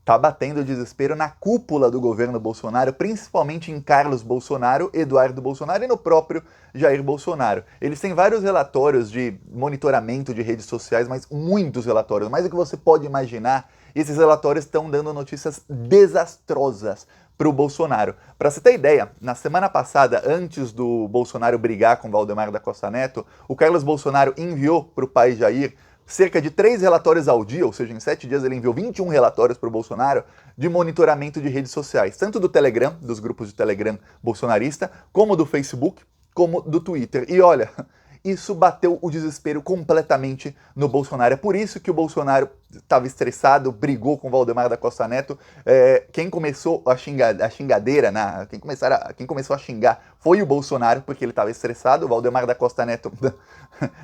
tá batendo desespero na cúpula do governo Bolsonaro, principalmente em Carlos Bolsonaro, Eduardo Bolsonaro e no próprio Jair Bolsonaro. Eles têm vários relatórios de monitoramento de redes sociais, mas muitos relatórios, mais do que você pode imaginar. E esses relatórios estão dando notícias desastrosas para o Bolsonaro. Para você ter ideia, na semana passada, antes do Bolsonaro brigar com Valdemar da Costa Neto, o Carlos Bolsonaro enviou para o pai Jair cerca de 3 relatórios ao dia, ou seja, em 7 dias ele enviou 21 relatórios para o Bolsonaro de monitoramento de redes sociais, tanto do Telegram, dos grupos de Telegram bolsonarista, como do Facebook, como do Twitter. E olha, isso bateu o desespero completamente no Bolsonaro. É por isso que o Bolsonaro estava estressado, brigou com o Valdemar da Costa Neto. Quem começou a xingadeira, né? Quem começou a xingar foi o Bolsonaro, porque ele estava estressado. O Valdemar da Costa Neto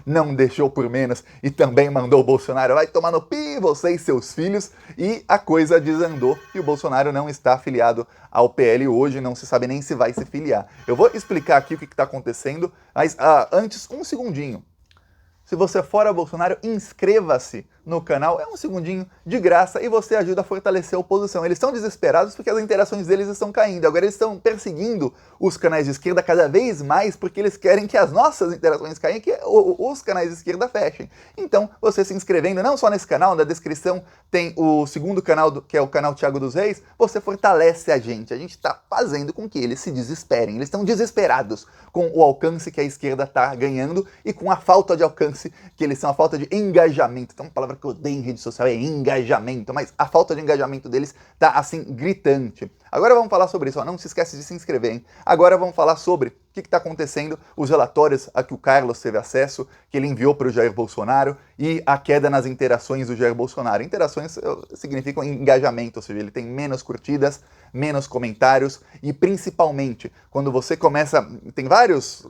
não deixou por menos e também mandou o Bolsonaro, vai tomar no pi, você e seus filhos. E a coisa desandou e o Bolsonaro não está afiliado ao PL hoje, não se sabe nem se vai se filiar. Eu vou explicar aqui o que está acontecendo, mas antes, um segundinho. Se você for a Bolsonaro, inscreva-se no canal, é um segundinho de graça e você ajuda a fortalecer a oposição. Eles estão desesperados porque as interações deles estão caindo. Agora eles estão perseguindo os canais de esquerda cada vez mais porque eles querem que as nossas interações caiam e que os canais de esquerda fechem. Então, você se inscrevendo não só nesse canal, na descrição tem o segundo canal, que é o canal Thiago dos Reis, você fortalece a gente. A gente está fazendo com que eles se desesperem. Eles estão desesperados com o alcance que a esquerda está ganhando e com a falta de alcance que eles são, a falta de engajamento. Então, uma palavra que eu odeio em rede social é engajamento, mas a falta de engajamento deles tá assim gritante. Agora vamos falar sobre isso, ó. Não se esquece de se inscrever, hein? Agora vamos falar sobre o que está acontecendo, os relatórios a que o Carlos teve acesso, que ele enviou para o Jair Bolsonaro, e a queda nas interações do Jair Bolsonaro. Interações significam engajamento, ou seja, ele tem menos curtidas, menos comentários, e principalmente, quando você começa, tem várias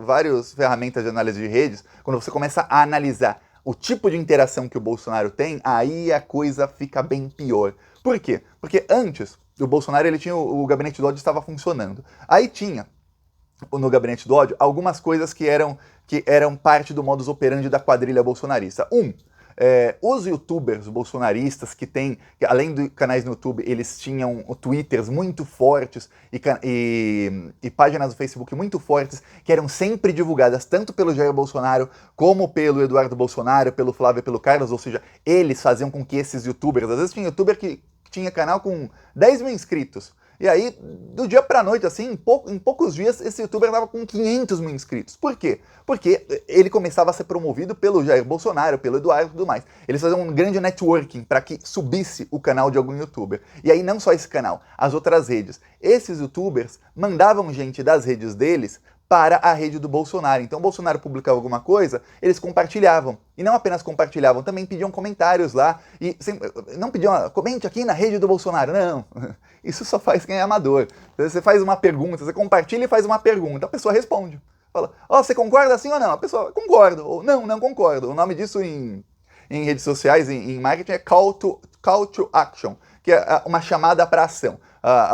ferramentas de análise de redes, quando você começa a analisar o tipo de interação que o Bolsonaro tem, aí a coisa fica bem pior. Por quê? Porque antes, o Bolsonaro ele tinha o gabinete do ódio estava funcionando. Aí tinha no gabinete do ódio algumas coisas que eram parte do modus operandi da quadrilha bolsonarista. Os youtubers bolsonaristas que além de canais no YouTube, eles tinham twitters muito fortes e páginas do Facebook muito fortes, que eram sempre divulgadas tanto pelo Jair Bolsonaro como pelo Eduardo Bolsonaro, pelo Flávio e pelo Carlos, ou seja, eles faziam com que esses youtubers, às vezes tinha youtuber que tinha canal com 10 mil inscritos, e aí, do dia pra noite, assim, em poucos dias, esse youtuber estava com 500 mil inscritos. Por quê? Porque ele começava a ser promovido pelo Jair Bolsonaro, pelo Eduardo e tudo mais. Eles faziam um grande networking para que subisse o canal de algum youtuber. E aí, não só esse canal, as outras redes. Esses youtubers mandavam gente das redes deles para a rede do Bolsonaro. Então o Bolsonaro publicava alguma coisa, eles compartilhavam. E não apenas compartilhavam, também pediam comentários lá. E não pediam, comente aqui na rede do Bolsonaro. Não, isso só faz quem é amador. Você faz uma pergunta, você compartilha e faz uma pergunta, a pessoa responde. Fala, você concorda assim ou não? A pessoa, concordo. Ou não concordo. O nome disso em redes sociais, em marketing, é call to action, que é uma chamada para ação.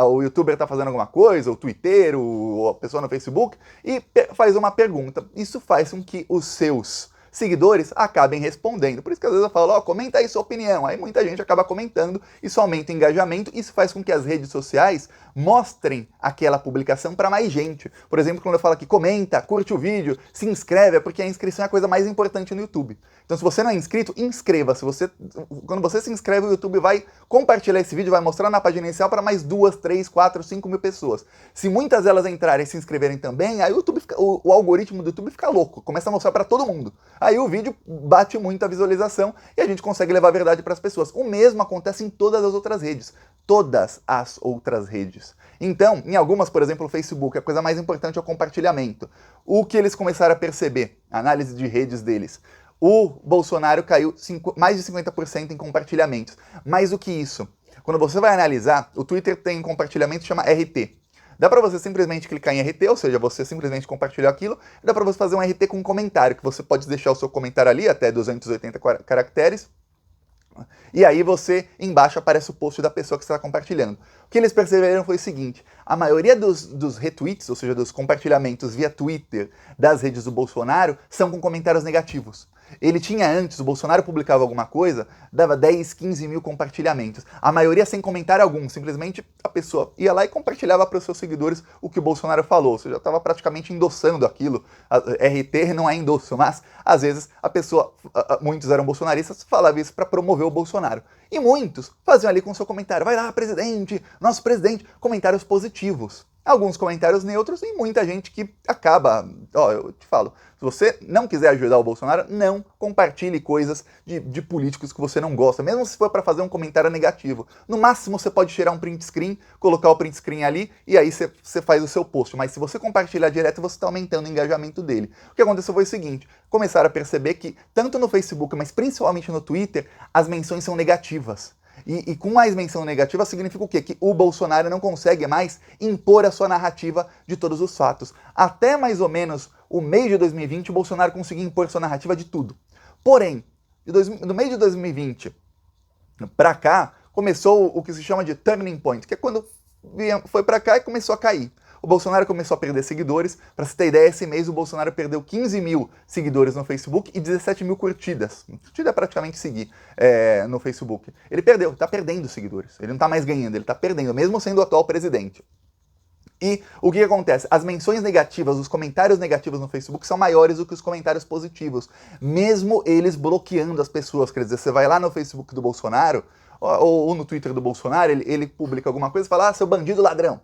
O youtuber está fazendo alguma coisa, o Twitter, a pessoa no Facebook, e faz uma pergunta. Isso faz com que os seus seguidores acabem respondendo. Por isso que às vezes eu falo, comenta aí sua opinião. Aí muita gente acaba comentando, isso aumenta o engajamento, isso faz com que as redes sociais mostrem aquela publicação para mais gente. Por exemplo, quando eu falo aqui, comenta, curte o vídeo, se inscreve, é porque a inscrição é a coisa mais importante no YouTube. Então se você não é inscrito, inscreva-se. Quando você se inscreve, o YouTube vai compartilhar esse vídeo, vai mostrar na página inicial para mais 2, 3, 4, 5 mil pessoas. Se muitas delas entrarem e se inscreverem também, aí o algoritmo do YouTube fica louco, começa a mostrar para todo mundo. Aí o vídeo bate muita visualização e a gente consegue levar a verdade para as pessoas. O mesmo acontece em todas as outras redes. Todas as outras redes. Então, em algumas, por exemplo, o Facebook, a coisa mais importante é o compartilhamento. O que eles começaram a perceber, a análise de redes deles, o Bolsonaro caiu mais de 50% em compartilhamentos. Mais do que isso, quando você vai analisar, o Twitter tem um compartilhamento que chama RT. Dá para você simplesmente clicar em RT, ou seja, você simplesmente compartilhar aquilo, dá para você fazer um RT com um comentário, que você pode deixar o seu comentário ali, até 280 caracteres, e aí embaixo aparece o post da pessoa que está compartilhando. O que eles perceberam foi o seguinte, a maioria dos retweets, ou seja, dos compartilhamentos via Twitter das redes do Bolsonaro, são com comentários negativos. Ele tinha antes, o Bolsonaro publicava alguma coisa, dava 10, 15 mil compartilhamentos. A maioria sem comentário algum, simplesmente a pessoa ia lá e compartilhava para os seus seguidores o que o Bolsonaro falou. Ou seja, estava praticamente endossando aquilo. A RT não é endosso, mas às vezes a pessoa, muitos eram bolsonaristas, falava isso para promover o Bolsonaro. E muitos faziam ali com seu comentário, vai lá, presidente, nosso presidente, comentários positivos. Alguns comentários neutros e muita gente que acaba, eu te falo, se você não quiser ajudar o Bolsonaro, não compartilhe coisas de políticos que você não gosta, mesmo se for para fazer um comentário negativo. No máximo você pode tirar um print screen, colocar o print screen ali e aí você faz o seu post, mas se você compartilhar direto, você está aumentando o engajamento dele. O que aconteceu foi o seguinte, começaram a perceber que tanto no Facebook, mas principalmente no Twitter, as menções são negativas. E com mais menção negativa significa o quê? Que o Bolsonaro não consegue mais impor a sua narrativa de todos os fatos. Até mais ou menos o meio de 2020, o Bolsonaro conseguiu impor sua narrativa de tudo. Porém, do meio de 2020 para cá, começou o que se chama de turning point, que é quando foi para cá e começou a cair. O Bolsonaro começou a perder seguidores. Para você ter ideia, esse mês o Bolsonaro perdeu 15 mil seguidores no Facebook e 17 mil curtidas. Curtida é praticamente seguir no Facebook. Ele perdeu, está perdendo seguidores. Ele não está mais ganhando, ele está perdendo, mesmo sendo o atual presidente. E o que acontece? As menções negativas, os comentários negativos no Facebook são maiores do que os comentários positivos. Mesmo eles bloqueando as pessoas. Quer dizer, você vai lá no Facebook do Bolsonaro, ou no Twitter do Bolsonaro, ele publica alguma coisa e fala, seu bandido ladrão.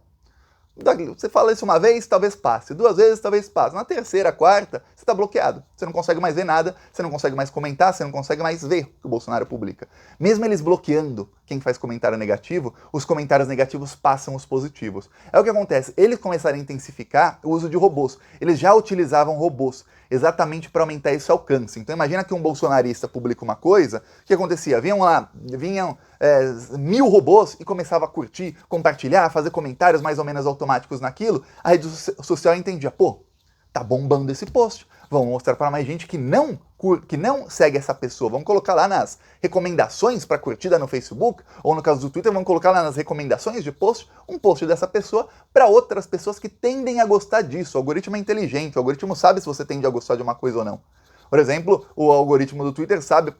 Você fala isso uma vez, talvez passe. 2 vezes, talvez passe. Na terceira, quarta, você está bloqueado. Você não consegue mais ver nada, você não consegue mais comentar, você não consegue mais ver o que o Bolsonaro publica. Mesmo eles bloqueando quem faz comentário negativo, os comentários negativos passam os positivos. É o que acontece. Eles começaram a intensificar o uso de robôs. Eles já utilizavam robôs exatamente para aumentar esse alcance. Então imagina que um bolsonarista publica uma coisa, o que acontecia? Vinham 1000 robôs e começava a curtir, compartilhar, fazer comentários mais ou menos automáticos naquilo, a rede social entendia, tá bombando esse post, vamos mostrar para mais gente que não segue essa pessoa, vamos colocar lá nas recomendações para curtida no Facebook, ou no caso do Twitter, vamos colocar lá nas recomendações de post, um post dessa pessoa para outras pessoas que tendem a gostar disso. O algoritmo é inteligente, o algoritmo sabe se você tende a gostar de uma coisa ou não. Por exemplo, o algoritmo do Twitter sabe,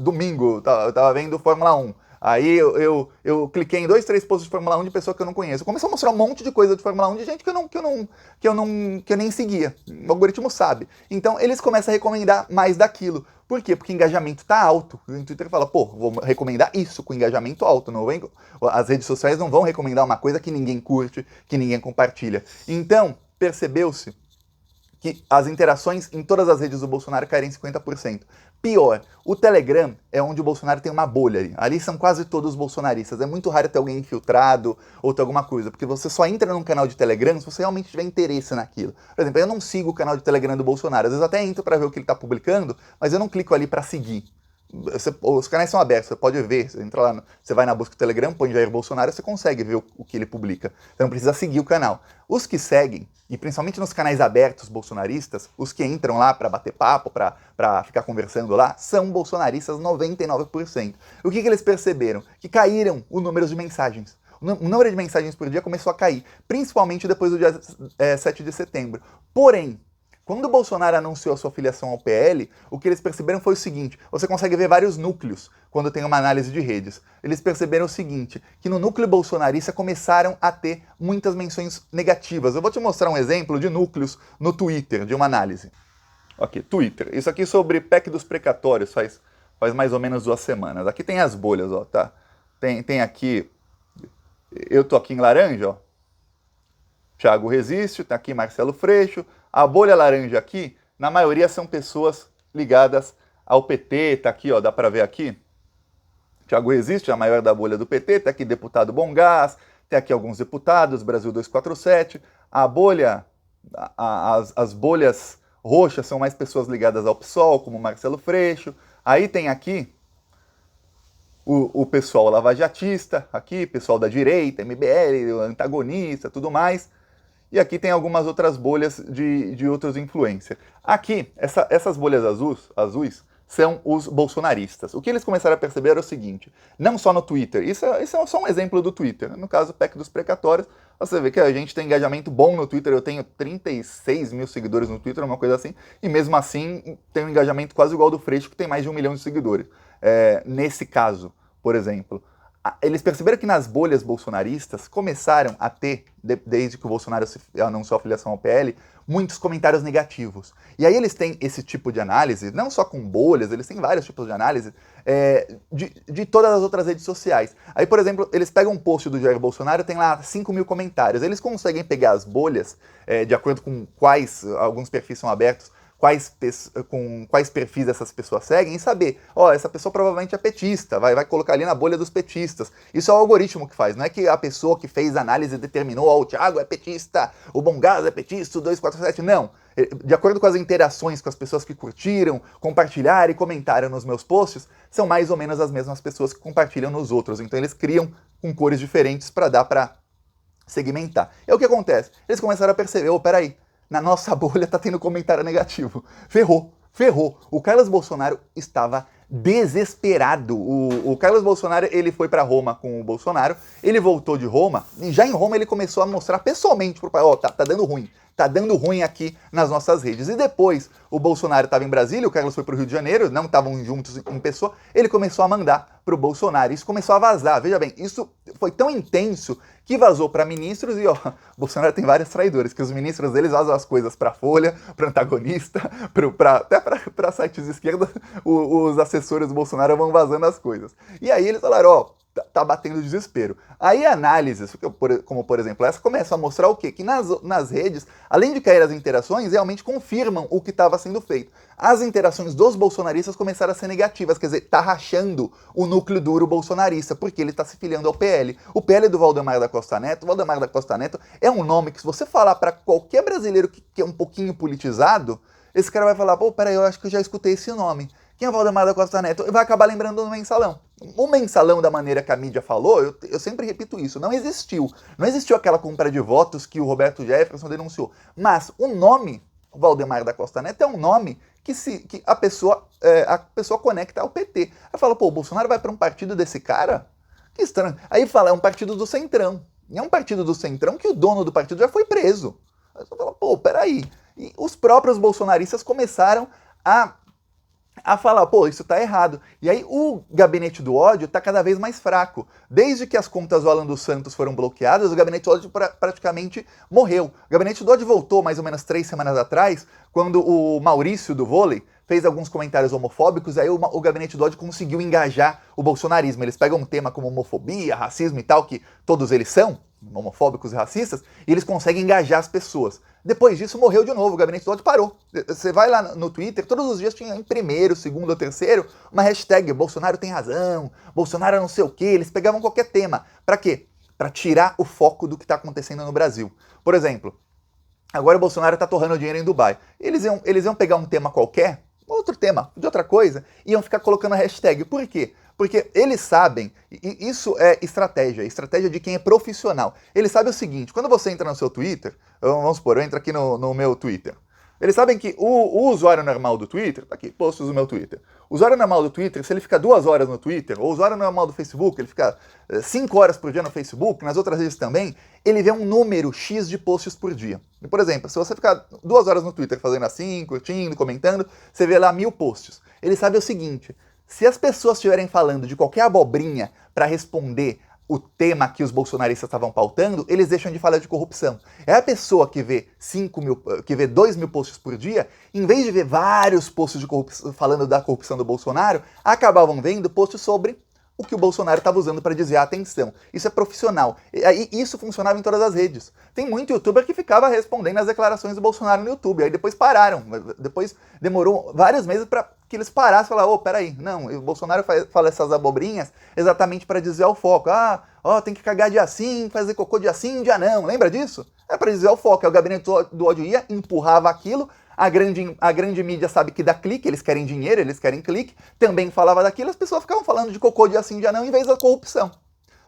domingo, eu tava vendo Fórmula 1, aí eu cliquei em 2, 3 posts de Fórmula 1 de pessoa que eu não conheço. Começou a mostrar um monte de coisa de Fórmula 1 de gente que eu nem seguia. O algoritmo sabe. Então eles começam a recomendar mais daquilo. Por quê? Porque o engajamento está alto. O Twitter fala, vou recomendar isso com engajamento alto. As redes sociais não vão recomendar uma coisa que ninguém curte, que ninguém compartilha. Então, percebeu-se que as interações em todas as redes do Bolsonaro caíram em 50%. Pior, o Telegram é onde o Bolsonaro tem uma bolha ali. Ali são quase todos bolsonaristas. É muito raro ter alguém infiltrado ou ter alguma coisa, porque você só entra num canal de Telegram se você realmente tiver interesse naquilo. Por exemplo, eu não sigo o canal de Telegram do Bolsonaro. Às vezes eu até entro para ver o que ele está publicando, mas eu não clico ali para seguir. Os canais são abertos, você pode ver, você entra lá, você vai na busca do Telegram, põe Jair Bolsonaro, você consegue ver o que ele publica. Você não precisa seguir o canal. Os que seguem, e principalmente nos canais abertos bolsonaristas, os que entram lá para bater papo, para ficar conversando lá, são bolsonaristas 99%. O que eles perceberam? Que caíram o número de mensagens. O número de mensagens por dia começou a cair, principalmente depois do dia 7 de setembro. Porém, quando o Bolsonaro anunciou a sua filiação ao PL, o que eles perceberam foi o seguinte, você consegue ver vários núcleos quando tem uma análise de redes. Eles perceberam o seguinte, que no núcleo bolsonarista começaram a ter muitas menções negativas. Eu vou te mostrar um exemplo de núcleos no Twitter, de uma análise. Ok, Twitter. Isso aqui sobre PEC dos precatórios, faz mais ou menos 2 semanas. Aqui tem as bolhas, tá? Tem aqui, eu tô aqui em laranja, ó. Thiago Resiste, tá aqui Marcelo Freixo. A bolha laranja aqui, na maioria são pessoas ligadas ao PT, tá aqui, ó, dá para ver aqui. Thiago Resiste, a maior da bolha do PT, tá aqui deputado Bom Gás, tem aqui alguns deputados, Brasil 247. A bolha, as bolhas roxas são mais pessoas ligadas ao PSOL, como Marcelo Freixo. Aí tem aqui o pessoal lavajatista, aqui, pessoal da direita, MBL, antagonista, tudo mais. E aqui tem algumas outras bolhas de outros influencers. Aqui, essas bolhas azuis são os bolsonaristas. O que eles começaram a perceber era o seguinte, não só no Twitter, isso é só um exemplo do Twitter, no caso o PEC dos precatórios, você vê que a gente tem engajamento bom no Twitter, eu tenho 36 mil seguidores no Twitter, uma coisa assim, e mesmo assim tem um engajamento quase igual ao do Freixo, que tem mais de 1 milhão de seguidores. Nesse caso, por exemplo, eles perceberam que nas bolhas bolsonaristas começaram a ter, desde que o Bolsonaro anunciou a filiação ao PL, muitos comentários negativos. E aí eles têm esse tipo de análise, não só com bolhas, eles têm vários tipos de análise de todas as outras redes sociais. Aí, por exemplo, eles pegam um post do Jair Bolsonaro, tem lá 5 mil comentários. Eles conseguem pegar as bolhas, de acordo com alguns perfis são abertos, com quais perfis essas pessoas seguem e saber, essa pessoa provavelmente é petista, vai colocar ali na bolha dos petistas. Isso é o algoritmo que faz, não é que a pessoa que fez a análise determinou, o Thiago é petista, o Bongás é petista, o 247, não. De acordo com as interações com as pessoas que curtiram, compartilharam e comentaram nos meus posts, são mais ou menos as mesmas pessoas que compartilham nos outros. Então eles criam com cores diferentes para dar para segmentar. E o que acontece? Eles começaram a perceber, peraí, na nossa bolha tá tendo comentário negativo. Ferrou. O Carlos Bolsonaro estava desesperado. O Carlos Bolsonaro, ele foi para Roma com o Bolsonaro, ele voltou de Roma, e já em Roma ele começou a mostrar pessoalmente pro pai, tá dando ruim. Tá dando ruim aqui nas nossas redes. E depois, o Bolsonaro estava em Brasília, o Carlos foi para o Rio de Janeiro, não estavam juntos em pessoa, ele começou a mandar para o Bolsonaro. Isso começou a vazar. Veja bem, isso foi tão intenso que vazou para ministros e, Bolsonaro tem vários traidores, que os ministros deles vazam as coisas para Folha, para Antagonista, até para sites de esquerda, os assessores do Bolsonaro vão vazando as coisas. E aí eles falaram, tá batendo desespero. Aí análises, como por exemplo essa, começam a mostrar o quê? Que nas redes, além de cair as interações, realmente confirmam o que estava sendo feito. As interações dos bolsonaristas começaram a ser negativas, quer dizer, tá rachando o núcleo duro bolsonarista, porque ele está se filiando ao PL. O PL é do Valdemar da Costa Neto. O Valdemar da Costa Neto é um nome que, se você falar para qualquer brasileiro que é um pouquinho politizado, esse cara vai falar, peraí, eu acho que eu já escutei esse nome. Quem é o Valdemar da Costa Neto? Vai acabar lembrando do Mensalão. O Mensalão, da maneira que a mídia falou, eu sempre repito isso, não existiu. Não existiu aquela compra de votos que o Roberto Jefferson denunciou. Mas o nome, o Valdemar da Costa Neto, é um nome que a pessoa conecta ao PT. Aí fala, o Bolsonaro vai para um partido desse cara? Que estranho. Aí fala, é um partido do Centrão. E é um partido do Centrão que o dono do partido já foi preso. Aí você fala, peraí. E os próprios bolsonaristas começaram a falar, isso tá errado. E aí o gabinete do ódio tá cada vez mais fraco. Desde que as contas do Alan dos Santos foram bloqueadas, o gabinete do ódio praticamente morreu. O gabinete do ódio voltou mais ou menos 3 semanas atrás, quando o Maurício do vôlei fez alguns comentários homofóbicos, aí o gabinete do ódio conseguiu engajar o bolsonarismo. Eles pegam um tema como homofobia, racismo e tal, que todos eles são homofóbicos e racistas, e eles conseguem engajar as pessoas. Depois disso, morreu de novo, o gabinete do ódio parou. Você vai lá no Twitter, todos os dias tinha em primeiro, segundo ou terceiro, uma hashtag, Bolsonaro tem razão, Bolsonaro não sei o quê, eles pegavam qualquer tema. Pra quê? Pra tirar o foco do que tá acontecendo no Brasil. Por exemplo, agora o Bolsonaro tá torrando dinheiro em Dubai. Eles iam pegar um tema qualquer, outro tema, de outra coisa, e iam ficar colocando a hashtag. Por quê? Porque eles sabem, e isso é estratégia de quem é profissional. Eles sabem o seguinte, quando você entra no seu Twitter, vamos supor, eu entro aqui no meu Twitter, eles sabem que o usuário normal do Twitter, tá aqui, posts do meu Twitter, o usuário normal do Twitter, se ele fica 2 horas no Twitter, ou o usuário normal do Facebook, ele fica 5 horas por dia no Facebook, nas outras redes também, ele vê um número X de posts por dia. Por exemplo, se você ficar 2 horas no Twitter fazendo assim, curtindo, comentando, você vê lá 1000 posts. Ele sabe o seguinte, se as pessoas estiverem falando de qualquer abobrinha para responder o tema que os bolsonaristas estavam pautando, eles deixam de falar de corrupção. É a pessoa que vê 2 mil posts por dia, em vez de ver vários posts de corrupção, falando da corrupção do Bolsonaro, acabavam vendo posts sobre o que o Bolsonaro estava usando para desviar a atenção. Isso é profissional. E isso funcionava em todas as redes. Tem muito youtuber que ficava respondendo as declarações do Bolsonaro no YouTube, aí depois pararam. Depois demorou vários meses para que eles parassem e falaram, peraí, não, o Bolsonaro fala essas abobrinhas exatamente para desviar o foco. Tem que cagar dia sim, fazer cocô dia sim, dia não. Lembra disso? É para desviar o foco. Aí o gabinete do ódio ia, empurrava aquilo, a grande mídia sabe que dá clique, eles querem dinheiro, eles querem clique, também falava daquilo, as pessoas ficavam falando de cocô dia sim, dia não, em vez da corrupção.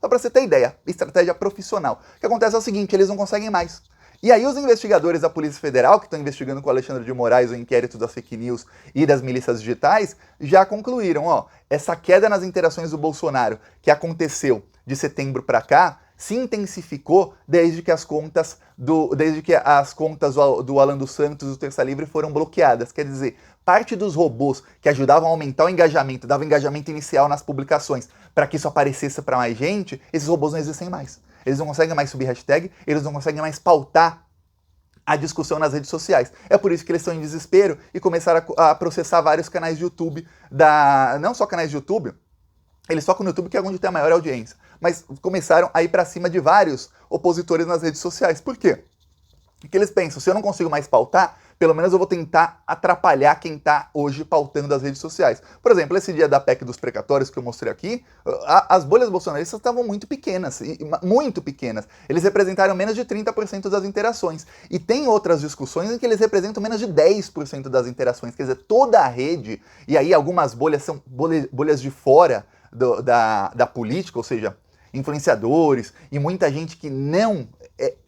Só para você ter ideia, estratégia profissional. O que acontece é o seguinte, eles não conseguem mais. E aí os investigadores da Polícia Federal, que estão investigando com o Alexandre de Moraes o inquérito das fake news e das milícias digitais, já concluíram, ó, essa queda nas interações do Bolsonaro que aconteceu de setembro para cá se intensificou desde que as contas do Alan dos Santos e do Terça Livre foram bloqueadas. Quer dizer, parte dos robôs que ajudavam a aumentar o engajamento, davam engajamento inicial nas publicações para que isso aparecesse para mais gente, esses robôs não existem mais. Eles não conseguem mais subir hashtag, eles não conseguem mais pautar a discussão nas redes sociais. É por isso que eles estão em desespero e começaram a processar vários canais de YouTube, não só canais de YouTube, eles focam no YouTube que é onde tem a maior audiência, mas começaram a ir para cima de vários opositores nas redes sociais. Por quê? Porque eles pensam, se eu não consigo mais pautar, pelo menos eu vou tentar atrapalhar quem está hoje pautando as redes sociais. Por exemplo, esse dia da PEC dos precatórios que eu mostrei aqui, as bolhas bolsonaristas estavam muito pequenas, muito pequenas. Eles representaram menos de 30% das interações. E tem outras discussões em que eles representam menos de 10% das interações. Quer dizer, toda a rede, e aí algumas bolhas são bolhas de fora da política, ou seja, influenciadores e muita gente que não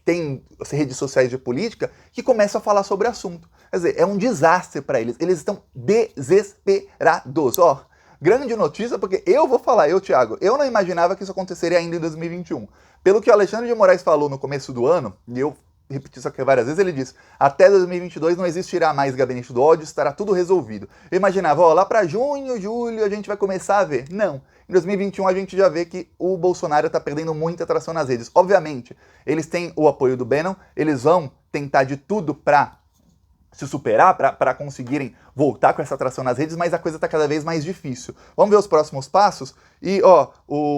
tem redes sociais de política, que começa a falar sobre o assunto. Quer dizer, é um desastre para eles. Eles estão desesperados. Ó, grande notícia, porque eu vou falar, Thiago, eu não imaginava que isso aconteceria ainda em 2021. Pelo que o Alexandre de Moraes falou no começo do ano, e eu repeti isso aqui várias vezes, ele disse, até 2022 não existirá mais gabinete do ódio, estará tudo resolvido. Eu imaginava, ó, lá para junho, julho, a gente vai começar a ver. Não. Em 2021 a gente já vê que o Bolsonaro está perdendo muita atração nas redes. Obviamente, eles têm o apoio do Bannon, eles vão tentar de tudo para se superar, para conseguirem voltar com essa atração nas redes, mas a coisa está cada vez mais difícil. Vamos ver os próximos passos? E, ó,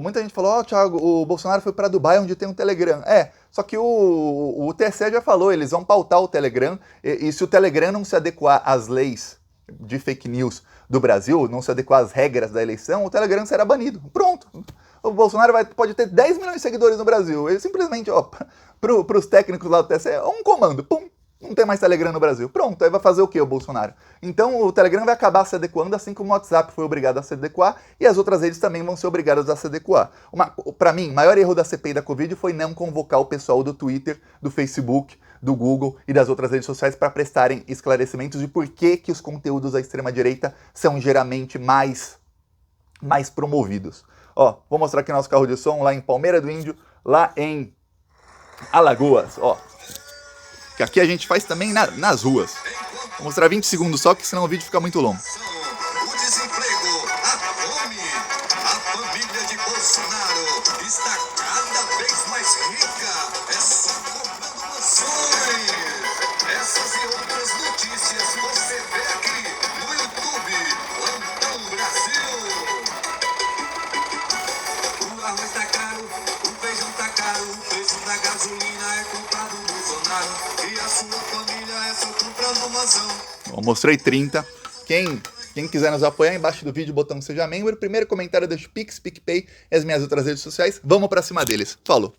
muita gente falou, ó, Thiago, o Bolsonaro foi para Dubai, onde tem um Telegram. Só que o TSE já falou, eles vão pautar o Telegram, e se o Telegram não se adequar às leis de fake news do Brasil, não se adequar às regras da eleição, o Telegram será banido. Pronto. O Bolsonaro pode ter 10 milhões de seguidores no Brasil. Ele simplesmente, ó, para os técnicos lá do TSE, um comando, pum, não tem mais Telegram no Brasil. Pronto, aí vai fazer o quê o Bolsonaro? Então o Telegram vai acabar se adequando, assim como o WhatsApp foi obrigado a se adequar, e as outras redes também vão ser obrigadas a se adequar. Para mim, o maior erro da CPI da Covid foi não convocar o pessoal do Twitter, do Facebook, do Google e das outras redes sociais para prestarem esclarecimentos de por que os conteúdos da extrema-direita são geralmente mais promovidos. Ó, vou mostrar aqui nosso carro de som lá em Palmeira do Índio, lá em Alagoas, ó. Que aqui a gente faz também nas ruas. Vou mostrar 20 segundos só, que senão o vídeo fica muito longo. O desemprego, a fome, a família de Bolsonaro está cada vez mais rica. É só comprando mansões. Essas e outras notícias você vê aqui no YouTube, Plantão Brasil. O arroz tá caro, o feijão tá caro, o preço da gasolina é culpa do Bolsonaro. E a sua família é só comprando mansão. Eu mostrei 30. Quem quiser nos apoiar, embaixo do vídeo, botão Seja Membro. Primeiro comentário, deixa o Pix, PicPay e as minhas outras redes sociais. Vamos pra cima deles. Falou!